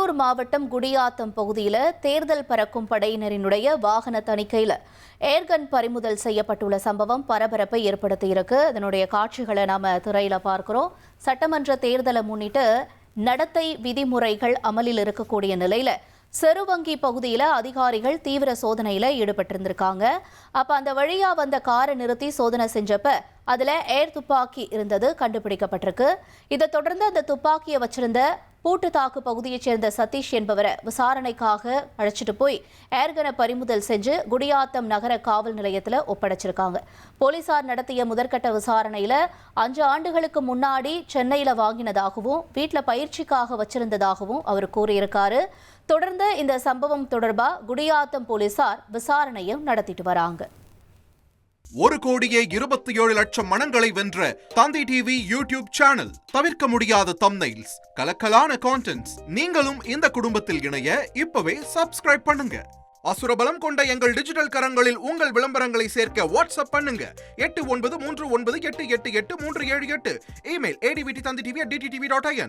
கடலூர் மாவட்டம் குடியாத்தம் பகுதியில் தேர்தல் பறக்கும் படையினரினுடைய வாகன தணிக்கையில் ஏர்கன் பறிமுதல் செய்யப்பட்டுள்ள சம்பவம் பரபரப்பை ஏற்படுத்தியிருக்கு. அதனுடைய காட்சிகளை நாம திரையில பார்க்கிறோம். சட்டமன்ற தேர்தலை முன்னிட்டு நடத்தை விதிமுறைகள் அமலில் இருக்கக்கூடிய நிலையில செருவங்கி பகுதியில் அதிகாரிகள் தீவிர சோதனையில ஈடுபட்டிருந்திருக்காங்க. அப்ப அந்த வழியா வந்த காரை நிறுத்தி சோதனை செஞ்சப்ப அதுல ஏர் துப்பாக்கி இருந்தது கண்டுபிடிக்கப்பட்டிருக்கு. இதை தொடர்ந்து அந்த துப்பாக்கியை வச்சிருந்த பூட்டுத்தாக்கு பகுதியைச் சேர்ந்த சதீஷ் என்பவரை விசாரணைக்காக அழைச்சிட்டு போய் ஏர்கனை பறிமுதல் செஞ்சு குடியாத்தம் நகர காவல் நிலையத்தில் ஒப்படைச்சிருக்காங்க. போலீசார் நடத்திய முதற்கட்ட விசாரணையில 5 ஆண்டுகளுக்கு முன்னாடி சென்னையில வாங்கினதாகவும் வீட்டில் பயிற்சிக்காக வச்சிருந்ததாகவும் அவர் கூறியிருக்காரு. தொடர்ந்து இந்த சம்பவம் தொடர்பா குடியாத்தம் போலீசார் விசாரணையும் நடத்திட்டு வராங்க. 1,27,00,000 மனங்களை வென்ற தந்தி டிவி யூடியூப் சேனல். தவிர்க்க முடியாத தம்ப்நெயில்ஸ், கலக்கலான கான்டென்ட்ஸ். நீங்களும் இந்த குடும்பத்தில் இணைய இப்பவே சப்ஸ்கிரைப் பண்ணுங்க. அசுரபலம் கொண்ட எங்கள் டிஜிட்டல் கரங்களில் உங்கள் விளம்பரங்களை சேர்க்க வாட்ஸ்அப் பண்ணுங்க. 8939888838. Email advtthanditv@dttv.in.